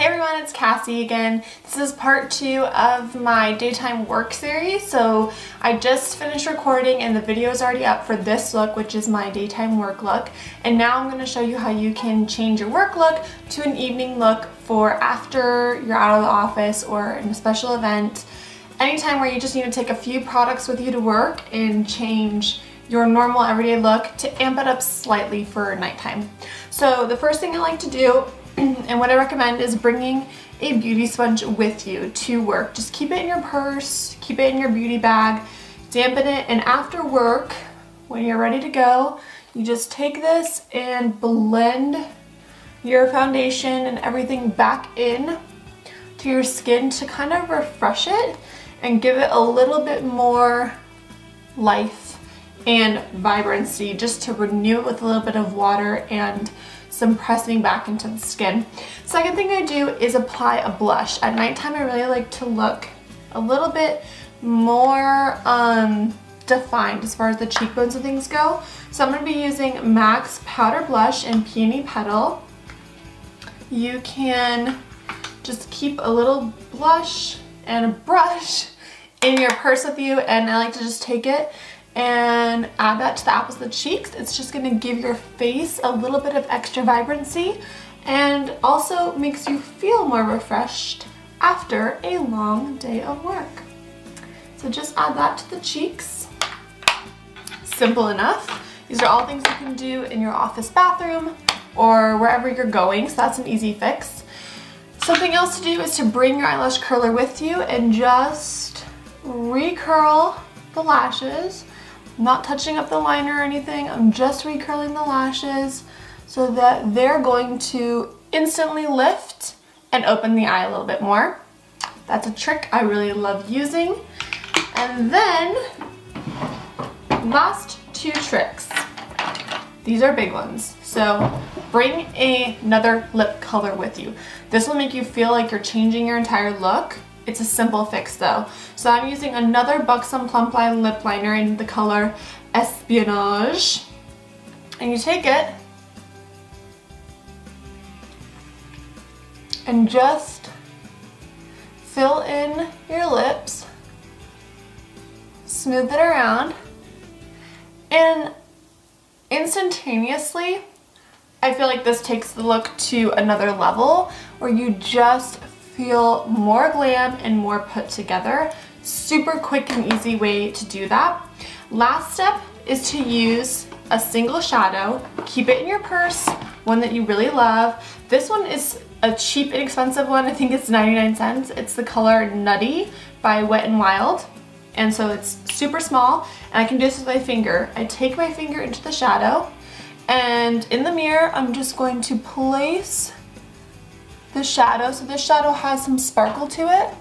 Hey everyone, it's Cassie again. This is part 2 of my daytime work series. So I just finished recording and the video is already up for this look, which is my daytime work look. And now I'm going to show you how you can change your work look to an evening look for after you're out of the office or in a special event. Anytime where you just need to take a few products with you to work and change your normal everyday look to amp it up slightly for nighttime. So the first thing I like to do and what I recommend is bringing a beauty sponge with you to work. Just keep it in your purse, keep it in your beauty bag, dampen it, and after work, when you're ready to go, you just take this and blend your foundation and everything back in to your skin to kind of refresh it and give it a little bit more life and vibrancy, just to renew it with a little bit of water and some pressing back into the skin. Second thing I do is apply a blush. At nighttime I really like to look a little bit more defined as far as the cheekbones and things go. So I'm going to be using MAC's Powder Blush in Peony Petal. You can just keep a little blush and a brush in your purse with you, and I like to just take it and add that to the apples of the cheeks. It's just going to give your face a little bit of extra vibrancy and also makes you feel more refreshed after a long day of work. So just add that to the cheeks. Simple enough. These are all things you can do in your office bathroom or wherever you're going, so that's an easy fix. Something else to do is to bring your eyelash curler with you and just recurl the lashes. I'm not touching up the liner or anything, I'm just recurling the lashes so that they're going to instantly lift and open the eye a little bit more. That's a trick I really love using. And then, last 2 tricks. These are big ones. So bring another lip color with you. This will make you feel like you're changing your entire look. It's a simple fix though. So I'm using another Buxom Plump Line lip liner in the color Espionage. And you take it and just fill in your lips, smooth it around, and instantaneously, I feel like this takes the look to another level where you just feel more glam and more put together. Super quick and easy way to do that. Last step is to use a single shadow. Keep it in your purse, one that you really love. This one is a cheap, inexpensive one. I think it's 99 cents. It's the color Nutty by Wet n Wild. And so it's super small, and I can do this with my finger. I take my finger into the shadow, and in the mirror, I'm just going to place the shadow. So this shadow has some sparkle to it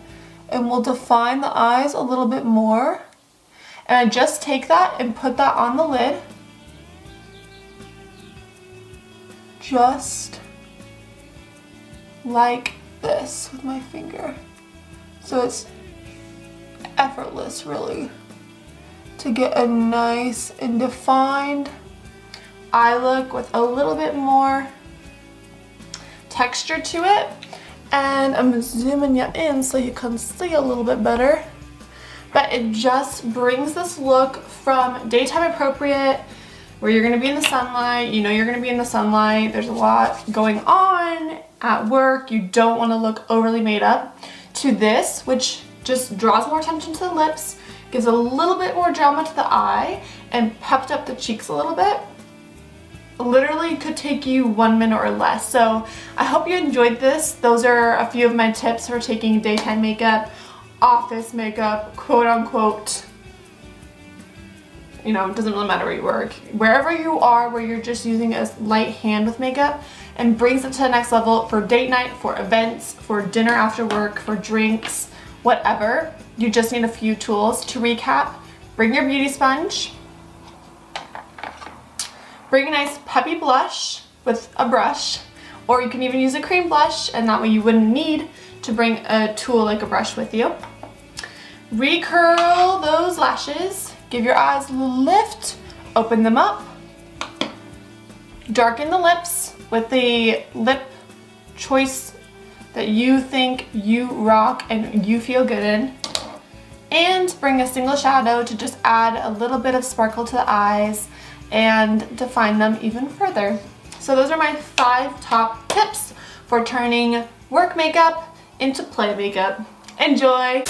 and will define the eyes a little bit more. And I just take that and put that on the lid. Just like this with my finger. So it's effortless really to get a nice and defined eye look with a little bit more texture to it. And I'm zooming you in so you can see a little bit better. But it just brings this look from daytime appropriate, where you're going to be in the sunlight, you know you're going to be in the sunlight, there's a lot going on at work, you don't want to look overly made up, to this, which just draws more attention to the lips, gives a little bit more drama to the eye, and pepped up the cheeks a little bit. Literally could take you 1 minute or less. So I hope you enjoyed this. Those are a few of my tips for taking daytime makeup, office makeup, quote unquote. You know, it doesn't really matter where you work. Wherever you are, where you're just using a light hand with makeup, and brings it to the next level for date night, for events, for dinner after work, for drinks, whatever. You just need a few tools. To recap, bring your beauty sponge. Bring a nice peppy blush with a brush, or you can even use a cream blush, and that way you wouldn't need to bring a tool like a brush with you. Recurl those lashes, give your eyes a little lift, open them up, darken the lips with the Lip Choice that you think you rock and you feel good in. And bring a single shadow to just add a little bit of sparkle to the eyes and define them even further. So those are my 5 top tips for turning work makeup into play makeup. Enjoy!